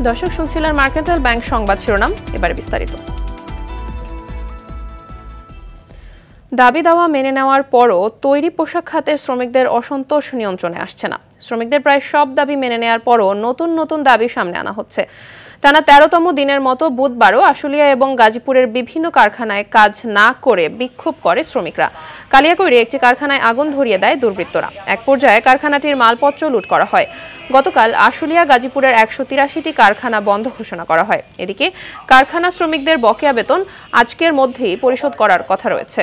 দর্শক শুনছিলেন mercantile bank সংবাদ শিরোনাম, এবারে বিস্তারিত। দাবি দাওয়া মেনে নেওয়ার পরও তৈরি পোশাক খাতের শ্রমিকদের অসন্তোষ নিয়ন্ত্রণে আসছে না। শ্রমিকদের প্রায় সব দাবি মেনে নেওয়ার পরও নতুন নতুন দাবি সামনে আনা হচ্ছে। টানা ১৩তম দিনের মতো বুধবারও আশুলিয়া এবং গাজীপুরের বিভিন্ন কারখানায় কাজ না করে বিক্ষোভ করে শ্রমিকরা। কালিয়াকৈরে একটি কারখানায় আগুন ধরিয়ে দেয় দুর্বৃত্তরা। এক পর্যায়ে কারখানাটির মালপত্র লুট করা হয়। গতকাল আশুলিয়া গাজীপুরের ১৮৩টি কারখানা বন্ধ ঘোষণা করা হয়। এদিকে কারখানা শ্রমিকদের বকেয়া বেতন আজকের মধ্যেই পরিশোধ করার কথা রয়েছে।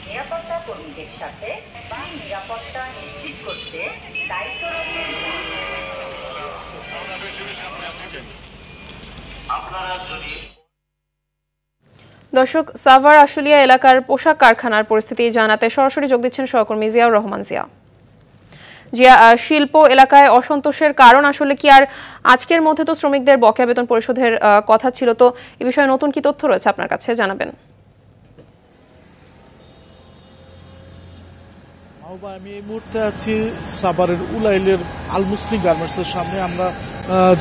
নিরাপত্তা কর্মীদের সাথে নিরাপত্তা নিশ্চিত করতে দর্শক, সাভার আশুলিয়া এলাকার পোশাক কারখানার পরিস্থিতি জানাতে সরাসরি যোগ দিচ্ছেন সহকর্মী জিয়াউর রহমান। জিয়া, শিল্প এলাকায় অসন্তোষের কারণ আসলে কি? আর আজকের মধ্যে তো শ্রমিকদের বকেয়া বেতন পরিশোধের কথা ছিল, তো এ বিষয়ে নতুন কি তথ্য রয়েছে আপনার কাছে, জানাবেন। আমি এই মুহূর্তে আছি সাভারের উলাইলের আল মুসলিম গার্মেন্টসের সামনে। আমরা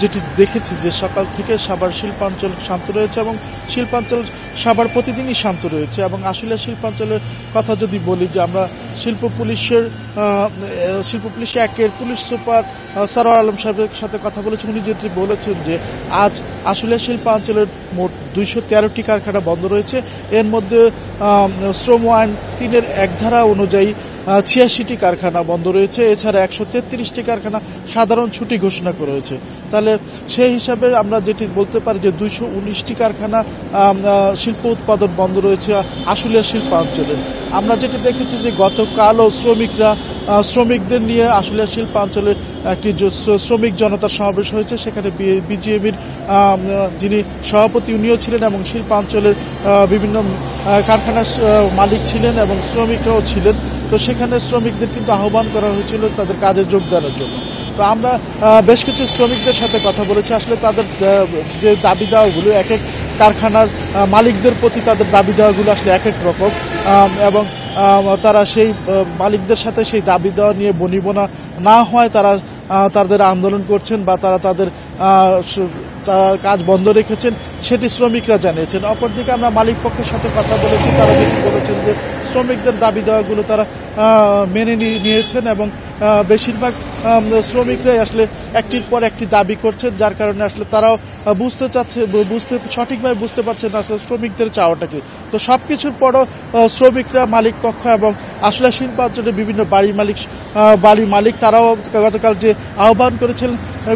যেটি দেখেছি যে সকাল থেকে সাভার শিল্পাঞ্চল শান্ত রয়েছে এবং শিল্পাঞ্চল সাভার প্রতিদিনই শান্ত রয়েছে। এবং আসলে শিল্পাঞ্চলের কথা যদি বলি, যে আমরা শিল্প পুলিশ একের পুলিশ সুপার সরওয়ার আলম সাহেবের সাথে কথা বলেছি। উনি যেটি বলেছেন যে আজ আসলে শিল্পাঞ্চলের মোট ২১৩টি কারখানা বন্ধ রয়েছে। এর মধ্যে শ্রম আইন ৩-এর ১ ধারা অনুযায়ী ৮৬টি কারখানা বন্ধ রয়েছে। এছাড়া ১৩৩টি কারখানা সাধারণ ছুটি ঘোষণা করা হয়েছে। তাহলে সেই হিসাবে আমরা যেটি বলতে পারি যে ২১৯টি কারখানা শিল্প উৎপাদন বন্ধ রয়েছে আশুলিয়া শিল্পাঞ্চলে। আমরা যেটি দেখেছি যে গতকালও শ্রমিকদের নিয়ে আশুলিয়া শিল্পাঞ্চলে একটি শ্রমিক জনতার সমাবেশ হয়েছে। সেখানে বিজিএমির যিনি সভাপতি উনিও ছিলেন এবং শিল্পাঞ্চলের বিভিন্ন কারখানার মালিক ছিলেন এবং শ্রমিকরাও ছিলেন। তো সেখানে শ্রমিকদের কিন্তু আহ্বান করা হয়েছিল তাদের কাজে যোগদানের জন্য। তো আমরা বেশ কিছু শ্রমিকদের সাথে কথা বলেছি। আসলে তাদের যে দাবি দেওয়াগুলো এক এক কারখানার মালিকদের প্রতি তাদের দাবি দেওয়াগুলো আসলে এক এক রকম, এবং তারা সেই মালিকদের সাথে সেই দাবি দেওয়া নিয়ে বনিবনা না হয় তারা তাদের আন্দোলন করছেন বা তারা তাদের কাজ বন্ধ রেখেছেন, সেটি শ্রমিকরা জানিয়েছেন। অপরদিকে আমরা মালিক পক্ষের সাথে কথা বলেছি। তারা যেটি বলেছেন যে শ্রমিকদের দাবি দেওয়াগুলো তারা মেনে নিয়েছেন এবং বেশিরভাগ শ্রমিকরাই আসলে একটির পর একটি দাবি করছেন, যার কারণে আসলে তারাও সঠিকভাবে বুঝতে পারছেন না আসলে শ্রমিকদের চাওয়াটা কি। তো সবকিছুর পরও শ্রমিকরা, মালিক পক্ষ এবং আসলে শিল্পাঞ্চলের বিভিন্ন বাড়ি মালিক তারাও গতকাল যে আহ্বান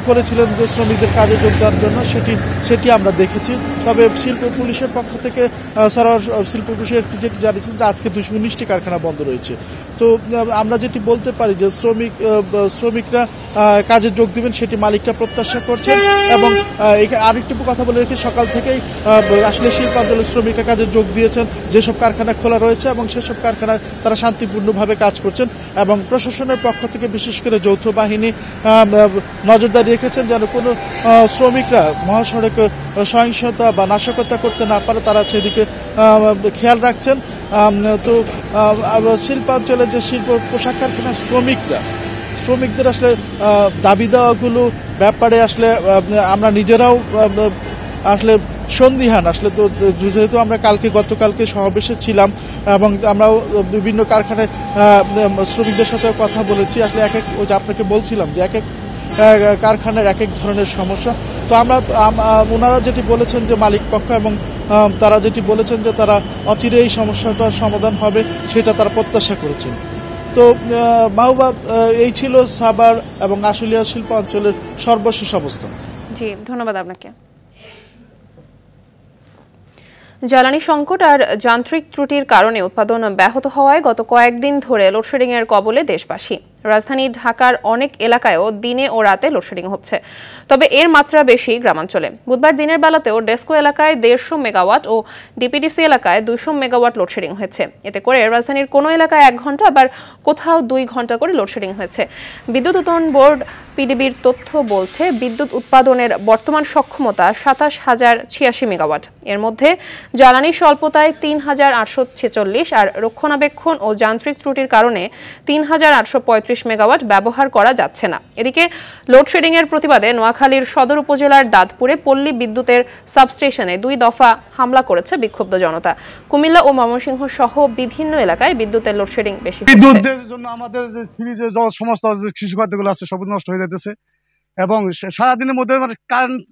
করেছিলেন যে শ্রমিকদের কাজে যোগদানের জন্য, সেটি আমরা দেখেছি। তবে শিল্প পুলিশের পক্ষ থেকে শিল্প পুলিশের যেটি জানিয়েছেন যে আজকে ২১৯টি কারখানা বন্ধ রয়েছে। তো আমরা যেটি বলতে পারি যে শ্রমিকরা কাজে যোগ দিবেন সেটি মালিকরা প্রত্যাশা করছেন। এবং আরেকটু কথা বলে রেখে, সকাল থেকেই আসলে শিল্পাঞ্চলের শ্রমিকরা কাজে যোগ দিয়েছেন যেসব কারখানা খোলা রয়েছে এবং সেসব কারখানায় তারা শান্তিপূর্ণভাবে কাজ করছেন। এবং প্রশাসনের পক্ষ থেকে বিশেষ করে যৌথ বাহিনী নজরদারি রেখেছেন যেন কোনো শ্রমিকরা মহাসড়কে সহিংসতা বা নাশকতা করতে না পারে, তারা সেদিকে খেয়াল রাখছেন। তো শিল্পাঞ্চলের যে শিল্প পোশাক কারখানার শ্রমিকদের আসলে দাবি দেওয়াগুলো ব্যাপারে আসলে আমরা নিজেরাও আসলে সন্দিহান। আসলে তো যেহেতু আমরা গতকালকে সমাবেশে ছিলাম এবং আমরাও বিভিন্ন কারখানায় শ্রমিকদের সাথে কথা বলেছি। আসলে ওই যে আপনাকে বলছিলাম যে এক এক কারখানার এক এক ধরনের সমস্যা। তো ওনারা যেটি বলেছেন যে মালিক পক্ষ এবং তারা যেটি বলেছেন যে তারা অচিরে এই সমস্যাটার সমাধান হবে, সেটা তারা প্রত্যাশা করেছেন। তো মাহবুবা, এই ছিল সাভার এবং আশুলিয়া শিল্পাঞ্চলের সর্বশেষ অবস্থান। জি, ধন্যবাদ আপনাকে। জ্বালানি সংকট আর যান্ত্রিক ত্রুটির কারণে উৎপাদন ব্যাহত হওয়ায় গত কয়েকদিন ধরে লোডশেডিং এর কবলে দেশবাসী। রাজধানী ঢাকার অনেক এলাকায়ও দিনে ও রাতে লোডশেডিং হচ্ছে, তবে এর মাত্রা বেশি গ্রামাঞ্চলে। বুধবার দিনের বেলাতেও ডেস্কো এলাকায় 150 মেগাওয়াট ও ডিপিডিসি এলাকায় 200 মেগাওয়াট লোডশেডিং হয়েছে। এতে করে রাজধানীর কোনো এলাকায় 1 ঘন্টা আবার কোথাও 2 ঘন্টা করে লোডশেডিং হয়েছে। বিদ্যুৎ উৎপাদন বোর্ড পিডিবির তথ্য বলছে, বিদ্যুৎ উৎপাদনের বর্তমান সক্ষমতা 27,086 মেগাওয়াট। এর মধ্যে জ্বালানি স্বল্পতায় 3,846 আর রক্ষণাবেক্ষণ ও যান্ত্রিক ত্রুটির কারণে 3,835 মেগাওয়াট ব্যবহার করা যাচ্ছে না। এদিকে লোডশেডিং এর প্রতিবাদে নোয়াখালীর সদর উপজেলার দাঁতপুরে পল্লী বিদ্যুতের সাবস্টেশনে 2 দফা হামলা করেছে বিক্ষুব্ধ জনতা। কুমিল্লা ও ময়মনসিংহ সহ বিভিন্ন এলাকায় বিদ্যুতের লোডশেডিং বেশি হচ্ছে। বিদ্যুতের জন্য আমাদের যে ফ্রিজে সমস্ত কৃষি খাদ্যগুলো আছে সব নষ্ট হয়ে যাইতেছে এবং সারাদিনের মধ্যে মানে কারেন্ট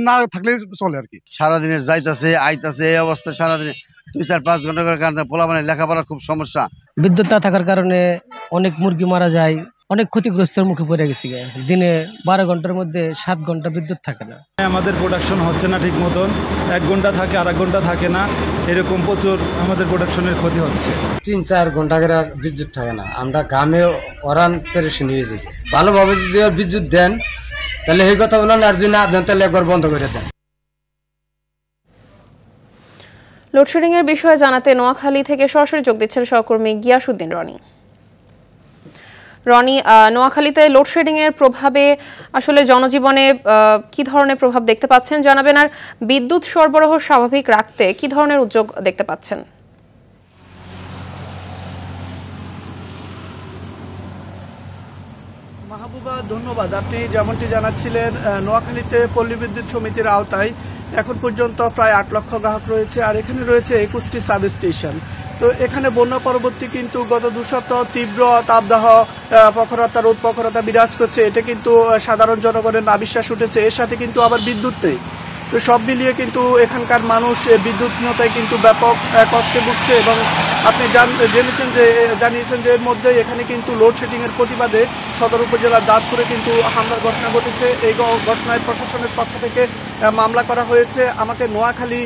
না থাকলে চলে আর কি। সারাদিনে যাইতেছে আইতাছে এই অবস্থা, সারাদিনে 2-4-5 ঘন্টা করে কারেন্ট, পোলাপানের লেখাপড়া খুব সমস্যা। বিদ্যুৎ না থাকার কারণে অনেক মুরগি মারা যায়, অনেক ক্ষতিগ্রস্তের মুখে পড়ে গেছি। দিনে 12 ঘন্টার মধ্যে 7 ঘন্টা বিদ্যুৎ থাকে না। আমাদের প্রোডাকশন হচ্ছে না ঠিক মতন, 1 ঘন্টা থাকে আর 1 ঘন্টা থাকে না, এরকম প্রচুর আমাদের প্রোডাকশনের ক্ষতি হচ্ছে। 3-4 ঘন্টা করে বিদ্যুৎ থাকে না, আমরা গ্রামে অরান পেরেশানি হয়ে যেত। ভালোভাবে যদি বিদ্যুৎ দেন তাহলে এই কথা বলেন, আর যদি না দেন তাহলে একবার বন্ধ করে দেন। লোডশেডিং এর বিষয়ে জানাতে নোয়াখালী থেকে সরাসরি যোগ দিচ্ছেন সহকর্মী গিয়াসউদ্দিন রনি। নোয়াখালীতে লোডশেডিং এর প্রভাবে আসলে জনজীবনে কি ধরনের প্রভাব দেখতে পাচ্ছেন জানাবেন, আর বিদ্যুৎ সরবরাহ স্বাভাবিক রাখতে কি ধরনের উদ্যোগ দেখতে পাচ্ছেন? মাহবুবা, ধন্যবাদ। আপনি যেমনটি জানাচ্ছিলেন, নোয়াখালীতে পল্লী বিদ্যুৎ সমিতির আওতায় এখন পর্যন্ত প্রায় 8 লক্ষ গ্রাহক রয়েছে, আর এখানে রয়েছে 21টি সাব স্টেশন। তো এখানে বন্যা পরবর্তী কিন্তু গত 2 সপ্তাহ তীব্র তাপদাহ, প্রখরতা, রোদ প্রখরতা বিরাজ করছে। এটা কিন্তু সাধারণ জনগণের নাবিশ্বাস উঠেছে। এর সাথে কিন্তু আবার বিদ্যুৎ নেই। তো সব মিলিয়ে কিন্তু এখানকার মানুষ বিদ্যুৎহীনতায় কিন্তু ব্যাপক কষ্টে ভুগছে। এবং আপনি জানিয়েছেন যে এর মধ্যে এখানে কিন্তু লোডশেডিং এর প্রতিবাদে সদর উপজেলার দাঁতপুরে কিন্তু হামলার ঘটনা ঘটেছে। এই ঘটনায় প্রশাসনের পক্ষ থেকে মামলা করা হয়েছে। আমাকে নোয়াখালী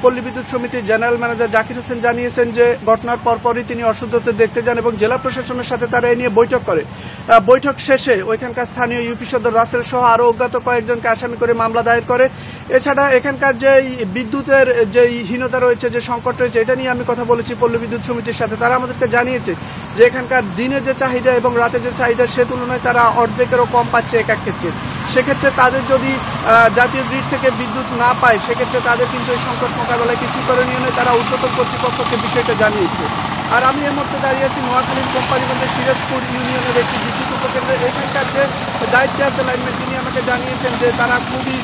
পল্লী বিদ্যুৎ সমিতির জেনারেল ম্যানেজার জাকির হোসেন জানিয়েছেন যে ঘটনার পরপরই তিনি অসুস্থতা দেখতে যান এবং জেলা প্রশাসনের সাথে তারা এ নিয়ে বৈঠক করে। বৈঠক শেষে ওইখানকার স্থানীয় ইউপি সদর রাসেল সহ আরও অজ্ঞাত কয়েকজনকে আসামি করে মামলা দায়ের করে। এছাড়া এখানকার যে বিদ্যুতের যে হীনতা রয়েছে, যে সংকট রয়েছে, এটা নিয়ে আমি কথা বলেছি পল্লী বিদ্যুৎ সমিতির সাথে। তারা আমাদেরকে জানিয়েছে যে এখানকার দিনের যে চাহিদা এবং রাতের যে চাহিদা সে তুলনায় তারা অর্ধেকেরও কম পাচ্ছে এক এক ক্ষেত্রে। সেক্ষেত্রে তাদের যদি জাতীয় গ্রিড থেকে বিদ্যুৎ না পায়, সেক্ষেত্রে তাদের কিন্তু এই সংকট মোকাবেলায় কিছু করণীয় নেই। তারা ঊর্ধ্বতন কর্তৃপক্ষকে বিষয়টা জানিয়েছে। আর আমি এর মধ্যে দাঁড়িয়ে আছি নোয়াখালীর কোম্পানিগঞ্জের সিরাজপুর ইউনিয়নের একটি বিদ্যুৎ উপকেন্দ্রে। এখানকার যে দায়িত্বে আছে লাইনম্যান, তিনি আমাকে জানিয়েছেন যে তারা খুবই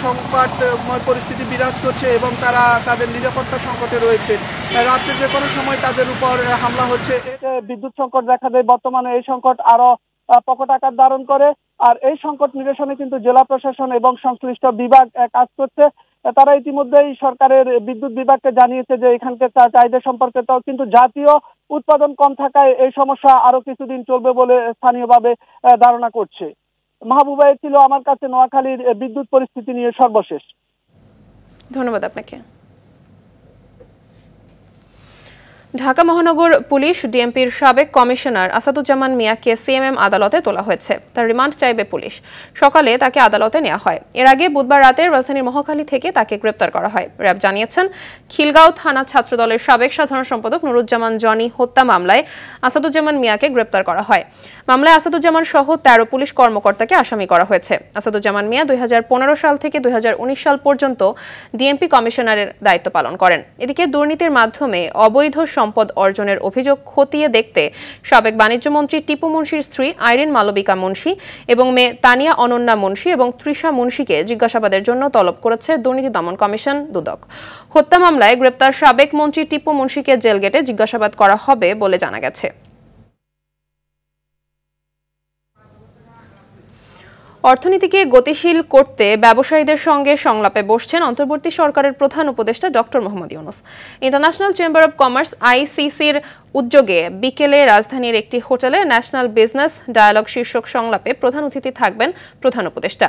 সংকটময় পরিস্থিতি বিরাজ করছে এবং তারা তাদের নিরাপত্তা সংকটে রয়েছে। রাত্রে যে কোনো সময় তাদের উপর হামলা হচ্ছে। বিদ্যুৎ সংকট দেখা দেয়। বর্তমানে এই সংকট আরো প্রকট আকার ধারণ করে। আর এই সংকট নিরসনে কিন্তু জেলা প্রশাসন এবং সংশ্লিষ্ট বিভাগ কাজ করছে। তারা ইতিমধ্যেই সরকারের বিদ্যুৎ বিভাগকে জানিয়েছে যে এখানকার চাহিদা সম্পর্কে, কিন্তু জাতীয় উৎপাদন কম থাকায় এই সমস্যা আরো কিছুদিন চলবে বলে স্থানীয়ভাবে ধারণা করছে। মাহবুবা, ছিল আমার কাছে নোয়াখালীর বিদ্যুৎ পরিস্থিতি নিয়ে সর্বশেষ। ধন্যবাদ আপনাকে। ঢাকা মহানগর পুলিশ ডিএমপির সাবেক কমিশনার আসাদুজ্জামান মিয়াকে সিএমএম আদালতে তোলা হয়েছে। তার রিমান্ড চাইবে পুলিশ। সকালে তাকে আদালতে নেওয়া হয়। এর আগে বুধবার রাতে রাজধানীর মহাখালী থেকে তাকে গ্রেপ্তার করা হয়। র্যাব জানিয়েছেন, খিলগাঁও থানা ছাত্রদলের সাবেক সাধারণ সম্পাদক নুরুজ্জামান জনি হত্যা মামলায় আসাদুজ্জামান মিয়াকে গ্রেপ্তার করা হয়। মামলায় আসাদুজ্জামান সহ 13 পুলিশ কর্মকর্তাকে আসামি করা হয়েছে। আসাদুজ্জামান মিয়া 2015 সাল থেকে 2019 সাল পর্যন্ত ডিএমপি কমিশনারের দায়িত্ব পালন করেন। এদিকে দুর্নীতির মাধ্যমে অবৈধ সম্পদ অর্জনের অভিযোগ খতিয়ে দেখতে সাবেক বাণিজ্যমন্ত্রী টিপু মুন্সির স্ত্রী আইরিন মালবিকা মুন্সি এবং মেয়ে তানিয়া অনন্যা মুন্সি এবং তৃষা মুন্সিকে জিজ্ঞাসাবাদের জন্য তলব করেছে দুর্নীতি দমন কমিশন দুদক। হত্যা মামলায় গ্রেপ্তার সাবেক মন্ত্রী টিপু মুন্সিকে জেল গেটে জিজ্ঞাসাবাদ করা হবে বলে জানা গেছে। অর্থনীতিকে গতিশীল করতে ব্যবসায়ীদের সঙ্গে সংলাপে বসছেন অন্তর্বর্তী সরকারের প্রধান উপদেষ্টা doctor Mohammad Yunus. International chamber of commerce আইসিসির উদ্যোগে বিকেলে রাজধানীর একটি হোটেলে ন্যাশনাল বিজনেস ডায়ালগ শীর্ষক সংলাপে প্রধান অতিথি থাকবেন প্রধান উপদেষ্টা।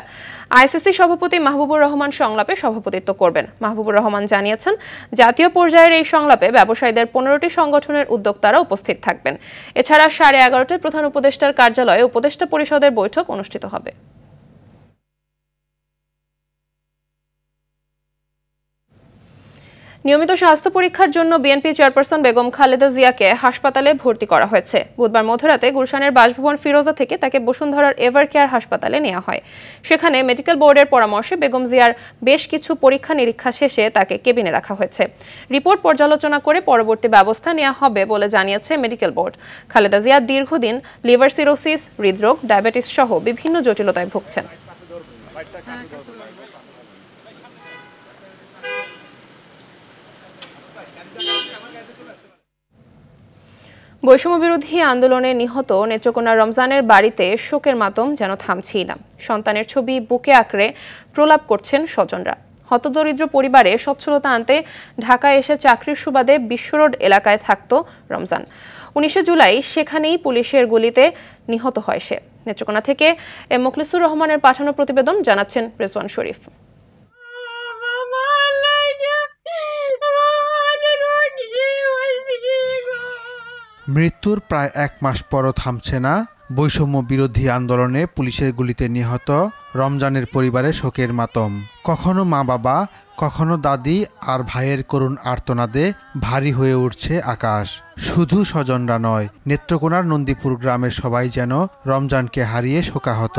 আইসিসি সভাপতি মাহবুবুর রহমান সংলাপে সভাপতিত্ব করবেন। মাহবুবুর রহমান জানিয়েছেন, জাতীয় পর্যায়ের এই সংলাপে ব্যবসায়ীদের 15টি সংগঠনের উদ্যোক্তারা উপস্থিত থাকবেন। এছাড়া 11:30টায় প্রধান উপদেষ্টার কার্যালয়ে উপদেষ্টা পরিষদের বৈঠক অনুষ্ঠিত হবে। নিয়মিত স্বাস্থ্য পরীক্ষার জন্য বিএনপি চেয়ারপারসন বেগম খালেদা জিয়াকে হাসপাতালে ভর্তি করা হয়েছে। বুধবার মধ্যরাতে গুলশানের বাসভবন ফিরোজা থেকে তাকে বসুন্ধরার এভার কেয়ার হাসপাতালে নেওয়া হয়। সেখানে মেডিকেল বোর্ডের পরামর্শে বেগম জিয়ার বেশ কিছু পরীক্ষা নিরীক্ষা শেষে তাকে কেবিনে রাখা হয়েছে। রিপোর্ট পর্যালোচনা করে পরবর্তী ব্যবস্থা নেওয়া হবে বলে জানিয়েছে মেডিকেল বোর্ড। খালেদা জিয়া দীর্ঘদিন লিভার সিরোসিস, হৃদরোগ, ডায়াবেটিস সহ বিভিন্ন জটিলতায় ভুগছেন। বৈষম্য বিরোধী আন্দোলনে নিহত নেত্রকোনা রমজানের বাড়িতে শোকের মাতম যেন থামছেই না। সন্তানের ছবি বুকে আঁকড়ে প্রলাপ করছেন স্বজনরা। হতদরিদ্র পরিবারে সচ্ছলতা আনতে ঢাকায় এসে চাকরির সুবাদে বিশ্বরোড এলাকায় থাকত রমজান। 19 জুলাই সেখানেই পুলিশের গুলিতে নিহত হয় সে। নেত্রকোনা থেকে মুখলিসুর রহমানের পাঠানো প্রতিবেদন জানাচ্ছেন রেজওয়ান শরীফ। মৃত্যুর প্রায় 1 মাস পরও থামছে না বৈষম্য বিরোধী আন্দোলনে পুলিশের গুলিতে নিহত রমজানের পরিবারে শোকের মাতম। কখনো মা বাবা, কখনো দাদি আর ভাইয়ের করুণ আর্তনাদে ভারী হয়ে উঠছে আকাশ। শুধু স্বজনরা নয়, নেত্রকোনার নন্দীপুর গ্রামের সবাই যেন রমজানকে হারিয়ে শোকাহত।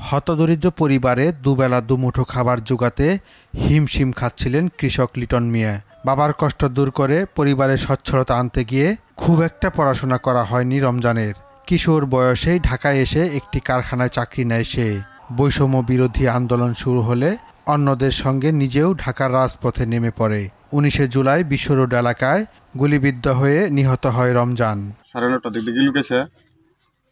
হতদরিদ্র পরিবারে দুবেলা দুমুঠো খাবার জোগাতে হিমশিম খাচ্ছিলেন কৃষক লিটন মিয়া। বাবার কষ্ট দূর করে পরিবারের সচ্ছলতা আনতে গিয়ে খুব একটা পড়াশোনা করা হয়নি রমজানের। কিশোর বয়সেই ঢাকায় এসে একটি কারখানায় চাকরি নেয় সে। বৈষম্য বিরোধী আন্দোলন শুরু হলে অন্যদের সঙ্গে নিজেও ঢাকার রাজপথে নেমে পড়ে। 19 জুলাই বিশ্ব রোড এলাকায় গুলিবিদ্ধ হয়ে নিহত হয় রমজান। 9:30টার দিকে গিয়ে লুকেছে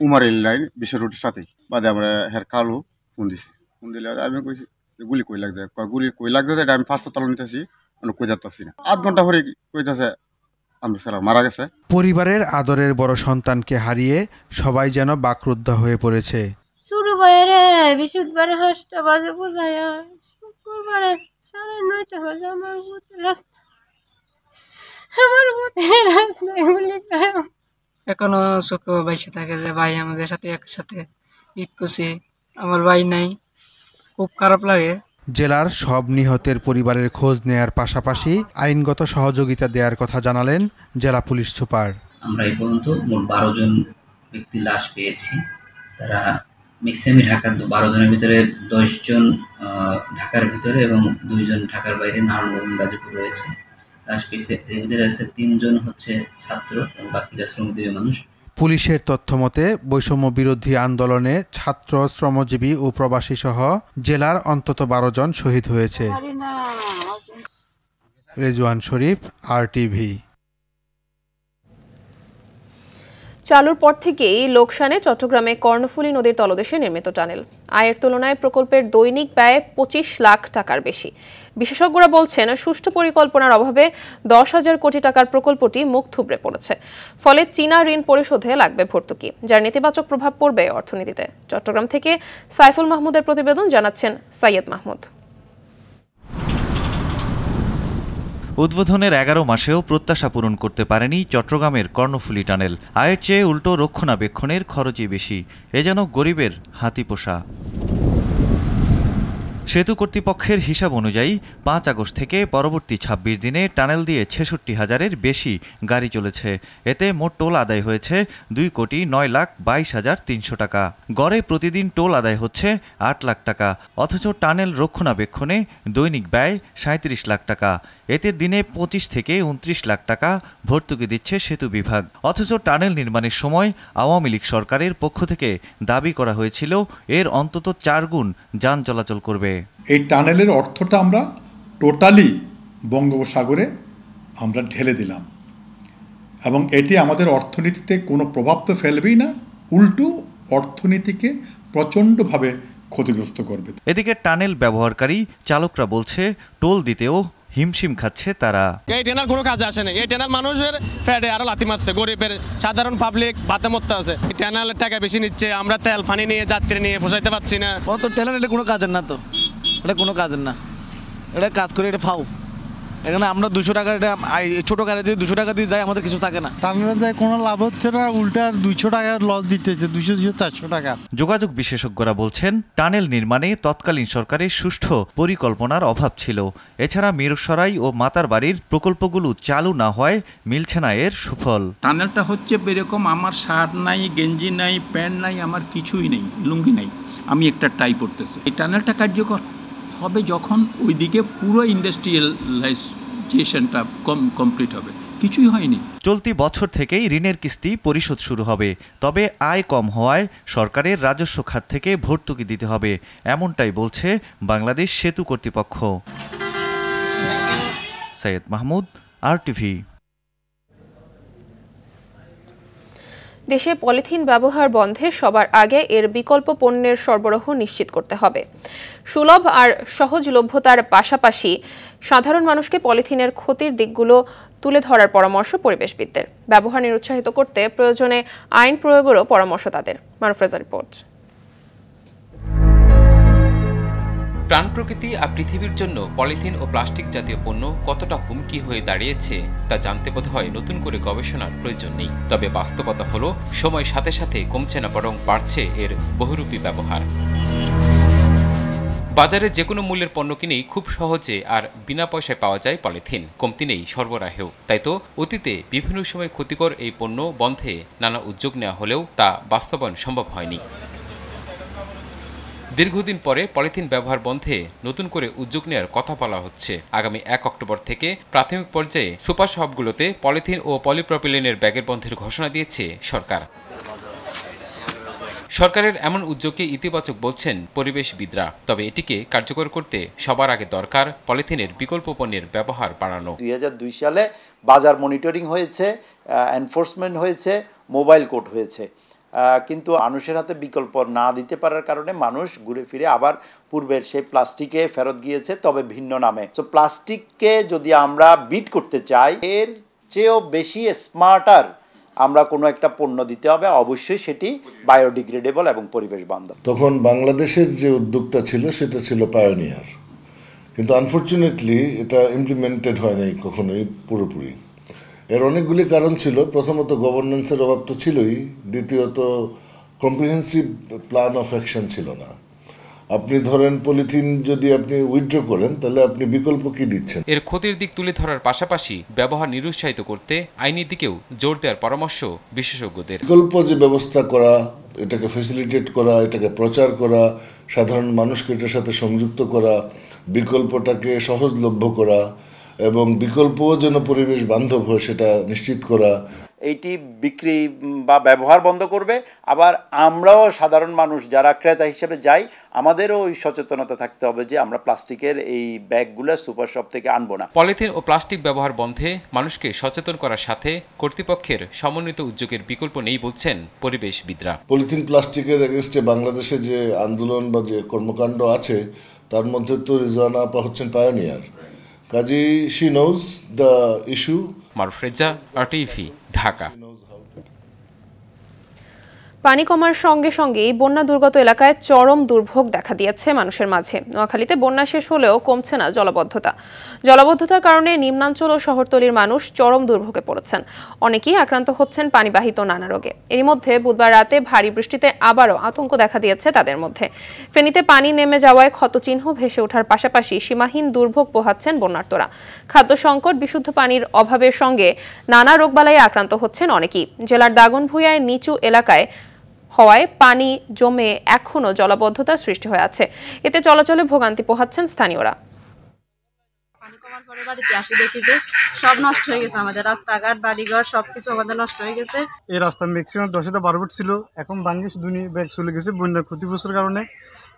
উমার লাইন বিশ্ব রোডের সাথে বাদে আমরা হের কালু ফোন দিছি। ফোন দিলে আমি কইছি গুলি কই লাগবে, গুলি কই লাগবে, এটা আমি হাসপাতাল নিতেছি, আমি কই যাচ্ছি না। 8 ঘন্টা পরে কইতাছে আমরা সারা মারা গেছে। পরিবারের আদরের বড় সন্তানকে হারিয়ে সবাই যেন বাকরুদ্ধ হয়ে পড়েছে। শুরু করে রে বৃহস্পতিবার 8টা বাজে বোঝায়, শুক্রবারে 9:30 বাজে আমার রাস্তায় গুলি খায়। এখনো চোখে বাইসে থাকে যে ভাই আমাদের সাথে একসাথে ঈদ করছে, আমার ভাই নাই, খুব খারাপ লাগে। জেলার সব নিহতের পরিবারের খোঁজ নেয়ার পাশাপাশি আইনগত সহযোগিতা দেওয়ার কথা জানালেন জেলা পুলিশ সুপার। আমরা এই পর্যন্ত মোট 12 জন ব্যক্তির লাশ পেয়েছি। তারা ম্যাক্সিমাম ঢাকার 12 জনের ভিতরে 10 জন ঢাকার ভিতরে এবং 2 জন ঢাকার বাইরে নারায়ণগঞ্জ গাজীপুর রয়েছে। লাশ পেয়েছে, এর ভিতরে আছে 3 জন হচ্ছে ছাত্র এবং বাকিরা শ্রমজীবী মানুষ। পুলিশের তথ্যমতে বৈষম্য বিরোধী আন্দোলনে ছাত্র, শ্রমজীবী ও প্রবাসী সহ জেলার অন্তত 12 জন শহীদ হয়েছে। রেজওয়ান শরীফ, RTV। চালুর পর থেকেই লোকসানে চট্টগ্রামে কর্ণফুলী নদীর তলদেশে নির্মিত টানেল। আয়ের তুলনায় প্রকল্পের দৈনিক ব্যয় 25 লাখ টাকার বেশি। বিশেষজ্ঞরা বলছেন, সুষ্ঠু পরিকল্পনার অভাবে 10,000 কোটি টাকার প্রকল্পটি মুখ থুবড়ে পড়েছে। ফলে চীনা ঋণ পরিশোধে লাগবে ভর্তুকি, যার নেতিবাচক প্রভাব পড়বে অর্থনীতিতে। চট্টগ্রাম থেকে সাইফুল মাহমুদের প্রতিবেদন জানাচ্ছেন সাইয়েদ মাহমুদ। উদ্বোধনের 11 মাসেও প্রত্যাশা পূরণ করতে পারেনি চট্টগ্রামের কর্ণফুলী টানেল। আয়ের চেয়ে উল্টো রক্ষণাবেক্ষণের খরচই বেশি। এ যেন গরিবের হাতিপোষা। সেতু কর্তৃপক্ষের হিসাব অনুযায়ী 5 আগস্ট থেকে পরবর্তী 26 দিনে টানেল দিয়ে 66,000-এর বেশি গাড়ি চলেছে। এতে মোট টোল আদায় হয়েছে 2,09,22,300 টাকা। গড়ে প্রতিদিন টোল আদায় হচ্ছে 8 লাখ টাকা। অথচ টানেল রক্ষণাবেক্ষণে দৈনিক ব্যয় 37 লাখ টাকা। এতে দিনে 25 থেকে 29 লাখ টাকা ভর্তুকি দিচ্ছে সেতু বিভাগ। অথচ টানেল নির্মাণের সময় আওয়ামী লীগ সরকারের পক্ষ থেকে দাবি করা হয়েছিল এর অন্তত 4 গুণ যান চলাচল করবে। এই টানেলের অর্থটা আমরা টোটালি বঙ্গোপসাগরে আমরা ঢেলে দিলাম। এবং এটি আমাদের অর্থনীতিতে কোনো প্রভাব তো ফেলবেই না, উল্টো অর্থনীতিকে প্রচণ্ডভাবে ক্ষতিগ্রস্ত করবে। এদিকে টানেল ব্যবহারকারী চালকরা বলছে টোল দিতেও হিমশিম খাচ্ছে তারা। এই টানেল কোনো কাজে আসে না, এই টানেল মানুষের ফ্যাটে আরো লাথি মারছে, গরিবের সাধারণ পাবলিক ভাতে মরতে আছে। টানেলের টাকা বেশি নিচ্ছে, আমরা তেল পানি নিয়ে যাত্রী নিয়ে পোষাইতে পারছি না। অত টানেল এটা কোনো কাজের না, তো এটা কোনো কাজের না, এটা কাজ করে এটা ফাও। এখানে আমরা 200 টাকা, এটা ছোট গাড়ি যদি 200 টাকা দিয়ে যাই আমাদের কিছু থাকে না। টানেলে যায় কোনো লাভ হচ্ছে না, উল্টা 200 টাকা লস দিতেছে, 200-400 টাকা। যোগাযোগ বিশেষজ্ঞরা বলছেন টানেল নির্মাণে তৎকালীন সরকারের সুষ্ঠু পরিকল্পনার অভাব ছিল। এছাড়া মিরসরাই ও মাতারবাড়ির প্রকল্পগুলো চালু না হয় মিলছে না এর সুফল। টানেলটা হচ্ছে এরকম, আমার শার্ট নাই, গেঞ্জি নাই, প্যান্ট নাই, আমার কিছুই নেই, লুঙ্গি নাই, আমি একটা টাই পরতেছি। এই টানেলটা কার্যকর হবে যখন ওইদিকে পুরো ইন্ডাস্ট্রিয়ালাইজেশনটা কমপ্লিট হবে, কিছুই হয়নি। চলতি বছর থেকেই ঋণের কিস্তি পরিশোধ শুরু হবে, তবে আয় কম হওয়ায় সরকারের রাজস্ব খাত থেকে ভর্তুকি দিতে হবে, এমনটাই বলছে বাংলাদেশ সেতু কর্তৃপক্ষ। সৈয়দ মাহমুদ, RTV। দেশে পলিথিন ব্যবহার বন্ধে সবার আগে এর বিকল্প পণ্যের সরবরাহ নিশ্চিত করতে হবে। সুলভ আর সহজলভ্যতার পাশাপাশি সাধারণ মানুষকে পলিথিনের ক্ষতির দিকগুলো তুলে ধরার পরামর্শ পরিবেশবিদদের। ব্যবহার নিরুৎসাহিত করতে প্রয়োজনে আইন প্রয়োগেরও পরামর্শ তাদের। মারুফ রিপোর্ট। প্রাণ প্রকৃতি আর পৃথিবীর জন্য পলিথিন ও প্লাস্টিক জাতীয় পণ্য কতটা হুমকি হয়ে দাঁড়িয়েছে তা জানতে বোধহয় নতুন করে গবেষণার প্রয়োজন নেই। তবে বাস্তবতা হলো সময়ের সাথে সাথে কমছে না, বরং বাড়ছে এর বহুরূপী ব্যবহার। বাজারে যে কোনো মূল্যের পণ্য কিনেই খুব সহজে আর বিনা পয়সায় পাওয়া যায় পলিথিন, কমতি নেই সরবরাহেও। তাই তো অতীতে বিভিন্ন সময় ক্ষতিকর এই পণ্য বন্ধে নানা উদ্যোগ নেওয়া হলেও তা বাস্তবায়ন সম্ভব হয়নি। দীর্ঘদিন পরে পলিথিন ব্যবহার বন্ধে নতুন করে উদ্যোগ নেওয়ার কথা বলা হচ্ছে। আগামী 1 অক্টোবর থেকে প্রাথমিক পর্যায়ে সুপার শপগুলোতে পলিথিন ও পলিপ্রপিলিনের ব্যাগের বন্ধের ঘোষণা দিয়েছে সরকার। সরকারের এমন উদ্যোগকে ইতিবাচক বলছেন পরিবেশবিদরা, তবে এটিকে কার্যকর করতে সবার আগে দরকার পলিথিনের বিকল্প পণ্যের ব্যবহার বাড়ানো। 2002 সালে বাজার মনিটরিং হয়েছে, এনফোর্সমেন্ট হয়েছে, মোবাইল কোড হয়েছে, কিন্তু মানুষের হাতে বিকল্প না দিতে পারার কারণে মানুষ ঘুরে ফিরে আবার পূর্বের সেই প্লাস্টিকে ফেরত গিয়েছে, তবে ভিন্ন নামে। তো প্লাস্টিককে যদি আমরা বিট করতে চাই, এর চেয়েও বেশি স্মার্টার আমরা কোনো একটা পণ্য দিতে হবে, অবশ্যই সেটি বায়োডিগ্রেডেবল এবং পরিবেশ বান্ধব। তখন বাংলাদেশের যে উদ্যোগটা ছিল সেটা ছিল পায়োনিয়ার, কিন্তু আনফর্চুনেটলি এটা ইমপ্লিমেন্টেড হয় নাই কখনোই পুরোপুরি। এর অনেকগুলি কারণ ছিল। প্রথমত গভর্নেন্সের অভাব তো ছিলই, দ্বিতীয়ত কম্প্রিহেন্সিভ প্ল্যান অফ অ্যাকশন ছিল না। আপনি ধরেন পলিথিন যদি আপনি উইথড্র করেন তাহলে আপনি বিকল্প কি দিচ্ছেন? এর ক্ষতির দিক তুলে ধরার পাশাপাশি ব্যবহার নিরুৎসাহিত করতে আইনি দিকেও জোর দেওয়ার পরামর্শ বিশেষজ্ঞদের। বিকল্প যে ব্যবস্থা করা, এটাকে ফ্যাসিলিটেট করা, এটাকে প্রচার করা, সাধারণ মানুষকে এটার সাথে সংযুক্ত করা, বিকল্পটাকে সহজলভ্য করা এবং বিকল্পও যেন পরিবেশ বান্ধব হয় সেটা নিশ্চিত করা। এইটি বিক্রি বা ব্যবহার বন্ধ করবে। আবার আমরাও সাধারণ মানুষ যারা ক্রেতা হিসেবে যাই, আমাদেরও ওই সচেতনতা থাকতে হবে যে আমরা প্লাস্টিকের এই ব্যাগগুলো সুপার শপ থেকে আনবো না। পলিথিন ও প্লাস্টিক ব্যবহার বন্ধে মানুষকে সচেতন করার সাথে কর্তৃপক্ষের সমন্বিত উদ্যোগের বিকল্প নেই বলছেন পরিবেশবিদরা। পলিথিন প্লাস্টিকের এগেইনস্টে বাংলাদেশে যে আন্দোলন বা যে কর্মকাণ্ড আছে তার মধ্যে তো রিজওয়ানা আপা হচ্ছেন pioneer, Kazi she knows the issue. Maruf Reza, RTV, Dhaka. পানি কমার সঙ্গে সঙ্গেই বন্যা দুর্গত এলাকায় চরম দুর্ভোগ দেখা দিয়েছে মানুষের মাঝে। নোয়াখালীতে বন্যা শেষ হলেও কমছে না জলাবদ্ধতার কারণে নিম্নাঞ্চল ও শহরতলির মানুষ চরম দুর্ভোগে পড়েছেন। অনেকেই আক্রান্ত হচ্ছেন পানিবাহিত নানা রোগে। এরই মধ্যে বুধবার রাতে ভারী বৃষ্টিতে আবারও আতঙ্ক দেখা দিয়েছে তাদের মধ্যে। ফেনীতে পানি নেমে যাওয়ায় ক্ষতচিহ্ন ভেসে ওঠার পাশাপাশি সীমাহীন দুর্ভোগ পোহাচ্ছেন বন্যার্তরা। খাদ্য সংকট, বিশুদ্ধ পানির অভাবের সঙ্গে নানা রোগবালাইয়ে আক্রান্ত হচ্ছেন অনেকেই। জেলার দাগনভূঞায় নিচু এলাকায় হওয়ায় পানি জমে এখনো জলাবদ্ধতার সৃষ্টি হয়ে আছে। এতে চলাচলে ভোগান্তি পোহাচ্ছেন স্থানীয়রা। পানি কমার পরে বাড়িতে আসি দেখি যে সব নষ্ট হয়ে গেছে, আমাদের রাস্তাঘাট বাড়িঘর সবকিছু আমাদের নষ্ট হয়ে গেছে। এই রাস্তা ম্যাক্সিমাম 10 থেকে 12 ফুট ছিল, এখন ভাঙ্গি দুনি ব্যাগ চলে গেছে বন্যার ক্ষতিগ্রস্তের কারণে।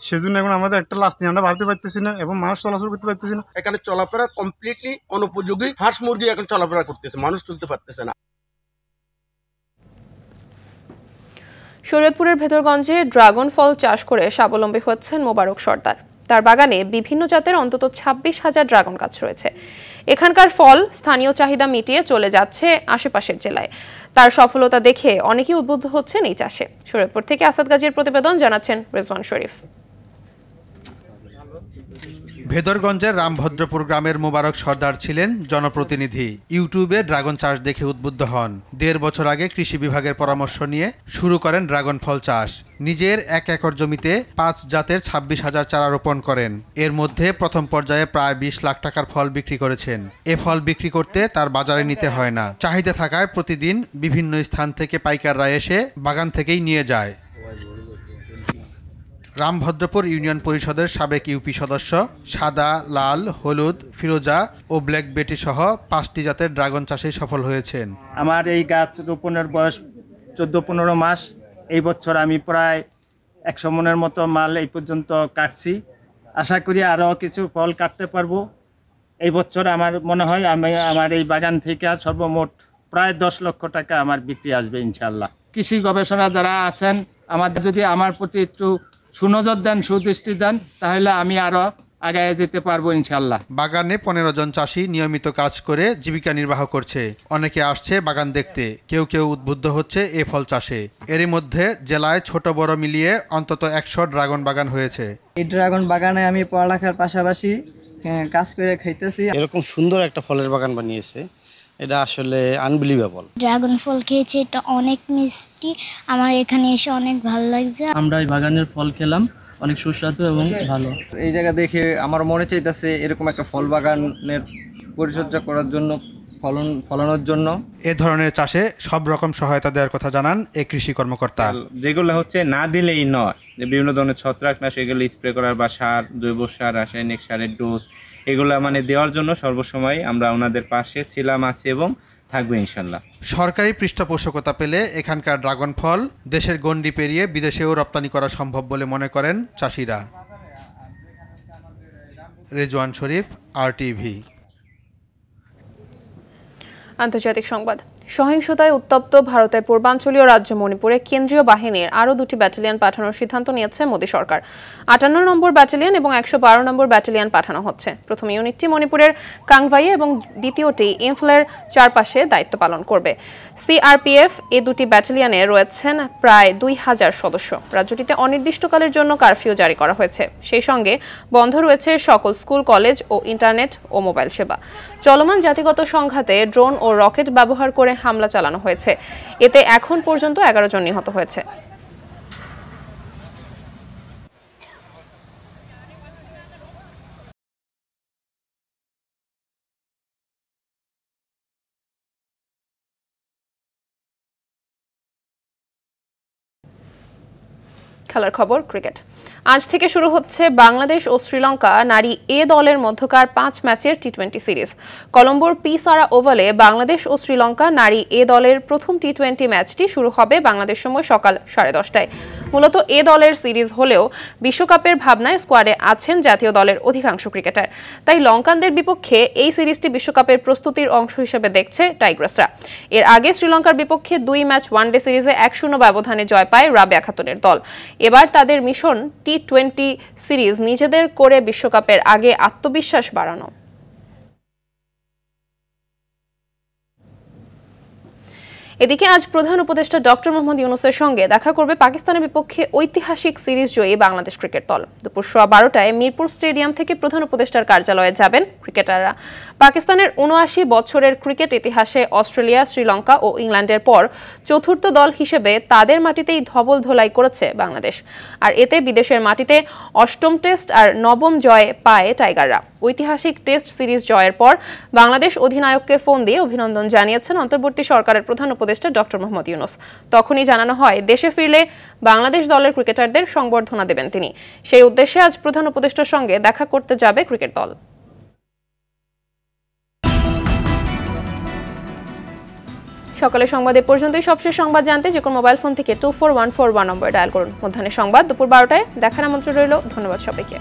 সেজন্য এখন আমাদের একটা লাশ নিয়ে আমরা বাড়তে পারতেছি না এবং মানুষ চলাচল করতে পারতেছি না। এখানে চলাফেরা কমপ্লিটলি অনুপযোগী, হাঁস মুরগি এখন চলাফেরা করতেছে, মানুষ চলতে পারতেছে না। শরীয়তপুরের ভেদরগঞ্জে ড্রাগন ফল চাষ করে স্বাবলম্বী হচ্ছেন মোবারক সর্দার। তার বাগানে বিভিন্ন জাতের অন্তত 26,000 ড্রাগন গাছ রয়েছে। এখানকার ফল স্থানীয় চাহিদা মিটিয়ে চলে যাচ্ছে আশেপাশের জেলায়। তার সফলতা দেখে অনেকেই উদ্বুদ্ধ হচ্ছেন এই চাষে। শরীয়তপুর থেকে আসাদ গাজীর প্রতিবেদন, জানাচ্ছেন রেজওয়ান শরীফ। ভেদরগঞ্জের রামভদ্রপুর গ্রামের মোবারক সর্দার ছিলেন জনপ্রতিনিধি। ইউটিউবে ড্রাগন চাষ দেখে উদ্বুদ্ধ হন। 1.5 বছর আগে কৃষি বিভাগের পরামর্শ নিয়ে শুরু করেন ড্রাগন ফল চাষ। নিজের 1 একর জমিতে 5 জাতের 26,000 চারা রোপণ করেন। এর মধ্যে প্রথম পর্যায়ে প্রায় 20 লাখ টাকার ফল বিক্রি করেছেন। এ ফল বিক্রি করতে তার বাজারে নিতে হয় না। চাহিদা থাকায় প্রতিদিন বিভিন্ন স্থান থেকে পাইকাররা এসে বাগান থেকেই নিয়ে যায়। রামভদ্রপুর ইউনিয়ন পরিষদের সাবেক ইউপি সদস্য সাদা, লাল, হলুদ, ফিরোজা ও ব্ল্যাক বেটি সহ 5টি জাতের ড্রাগন চাষে সফল হয়েছেন। আমার এই গাছ রোপণের বয়স 14-15 মাস। এই বছর আমি প্রায় 100 মনের মতো মাল এই পর্যন্ত কাটছি। আশা করি আরও কিছু ফল কাটতে পারবো। এই বছর আমার মনে হয় আমার এই বাগান থেকে সর্বমোট প্রায় 10 লক্ষ টাকা আমার বিক্রি আসবে ইনশাল্লাহ। কৃষি গবেষণা যারা আছেন, আমাদের যদি আমার প্রতি একটু সুনজর দেন, সুদৃষ্টি দেন, তাহলে আমি আরো আগায় যেতে পারবো ইনশাল্লাহ। বাগানে 15 জন চাষি নিয়মিত কাজ করে জীবিকা নির্বাহ করছে। অনেকে আসছে বাগান দেখতে, কেউ কেউ উদ্বুদ্ধ হচ্ছে এ ফল চাষে। এরই মধ্যে জেলায় ছোট বড় মিলিয়ে অন্তত 100 ড্রাগন বাগান হয়েছে। এই ড্রাগন বাগানে আমি পড়ালেখার পাশাপাশি কাজ করে খাইতেছি। এরকম সুন্দর একটা ফলের বাগান বানিয়েছে, এটা আসলে আনবিলিভেবল। ড্রাগন ফল খেয়েছি, এটা অনেক মিষ্টি, আমার এখানে এসে অনেক ভালো লাগছে। আমরা এই বাগানের ফল খেলাম, অনেক সুস্বাদু এবং ভালো। এই জায়গা দেখে আমার মনে চাইতেছে এরকম একটা ফল বাগানের পরিচর্যা করার জন্য, ফলানোর জন্য। এ ধরনের চাষে সব রকম সহায়তা দেওয়ার কথা জানান এই কৃষি কর্মকর্তা। যেগুলো হচ্ছে না দিলেই নয়, যে বিভিন্ন ধরনের ছত্রাকনাশক এগুলো স্প্রে করার বা সার, জৈব সার, রাসায়নিক সারের ডোজ এগুলো দেওয়ার জন্য সর্বসময় আমরা ওনাদের পাশে ছিলাম, আছি এবং থাকবে ইনশাল্লাহ। সরকারি পৃষ্ঠপোষকতা পেলে এখানকার ড্রাগন ফল দেশের গণ্ডি পেরিয়ে বিদেশেও রপ্তানি করা সম্ভব বলে মনে করেন চাষিরা। রেজওয়ান শরীফ, RTV। আন্তর্জাতিক সংবাদ। সহিংসতায় উত্তপ্ত ভারতের পূর্বাঞ্চলীয় রাজ্য মণিপুরে কেন্দ্রীয় বাহিনীর আরও 2টি ব্যাটালিয়ন পাঠানোর সিদ্ধান্ত নিয়েছে মোদী সরকার। 58 নম্বর ব্যাটালিয়ন এবং 112 নম্বর ব্যাটালিয়ন পাঠানো হচ্ছে। প্রথম ইউনিটটি মণিপুরের কাংভাইয়ে এবং দ্বিতীয়টি ইম্ফলের চারপাশে দায়িত্ব পালন করবে। CRPF এই 2টি ব্যাটালিয়নে রয়েছেন প্রায় 2000 সদস্য। রাজ্যটিতে অনির্দিষ্টকালের জন্য কারফিউ জারি করা হয়েছে। সেই সঙ্গে বন্ধ রয়েছে সকল স্কুল, কলেজ ও ইন্টারনেট ও মোবাইল সেবা। চলমান জাতিগত সংঘাতে ড্রোন ও রকেট ব্যবহার করে হামলা চালানো হয়েছে। এতে এখন পর্যন্ত 11 জন নিহত হয়েছে। খেলার খবর, ক্রিকেট। আজ থেকে শুরু হচ্ছে বাংলাদেশ ও শ্রীলঙ্কা নারী এ দলের মধ্যকার 5 ম্যাচের টি20 সিরিজ। কলম্বোর পিসারা ওভালে বাংলাদেশ ও শ্রীলঙ্কা নারী এ দলের প্রথম টি20 ম্যাচটি শুরু হবে বাংলাদেশ সময় সকাল 10:30টায়। মূলত এ দলের সিরিজ হলেও বিশ্বকাপের ভাবনায় স্কোয়াডে আছেন জাতীয় দলের অধিকাংশ ক্রিকেটার। তাই লঙ্কানদের বিপক্ষে এই সিরিজটি বিশ্বকাপের প্রস্তুতির অংশ হিসেবে দেখছে টাইগ্রাসরা। এর আগে শ্রীলঙ্কার বিপক্ষে 2 ম্যাচ ওয়ানডে সিরিজে 1-0 ব্যবধানে জয় পায় রাবেয়া খাতুনের দল। এবার তাদের মিশন টি20 সিরিজ নিজেদের করে বিশ্বকাপের আগে আত্মবিশ্বাস বাড়ানো। এদিকে আজ প্রধান উপদেষ্টা ডক্টর মোহাম্মদ ইউনূসের সঙ্গে দেখা করবে পাকিস্তানের বিপক্ষে ঐতিহাসিক সিরিজ জয়ী বাংলাদেশ ক্রিকেট দল। দুপুর 12:15টায় মিরপুর স্টেডিয়াম থেকে প্রধান উপদেষ্টার কার্যালয়ে যাবেন ক্রিকেটাররা। পাকিস্তানের 79 বছরের ক্রিকেট ইতিহাসে অস্ট্রেলিয়া, শ্রীলঙ্কা ও ইংল্যান্ডের পর চতুর্থ দল হিসেবে তাদের মাটিতেই ধবল ধোলাই করেছে বাংলাদেশ। আর এতে বিদেশের মাটিতে 8ম টেস্ট আর 9ম জয় পায় টাইগাররা। ঐতিহাসিক টেস্ট সিরিজ জয়ের পর বাংলাদেশ অধিনায়ককে ফোন দিয়ে অভিনন্দন জানিয়েছেন অন্তর্বর্তী সরকারের প্রধান উপদেষ্টা ডক্টর মোহাম্মদ ইউনূস। তখনই জানানো হয় দেশে ফিরলে বাংলাদেশ দলের ক্রিকেটারদের সংবর্ধনা দেবেন তিনি। সেই উদ্দেশ্যে আজ প্রধান উপদেষ্টার সঙ্গে দেখা করতে যাবে ক্রিকেট দল। সকালের সংবাদ এ পর্যন্তই। সবশেষ সংবাদ জানতে যে কোনো মোবাইল ফোন থেকে 24141 নম্বরে ডায়াল করুন। মধ্যাহ্নের সংবাদ দুপুর 12টায় দেখার আমন্ত্রণ রইল। ধন্যবাদ সবাইকে।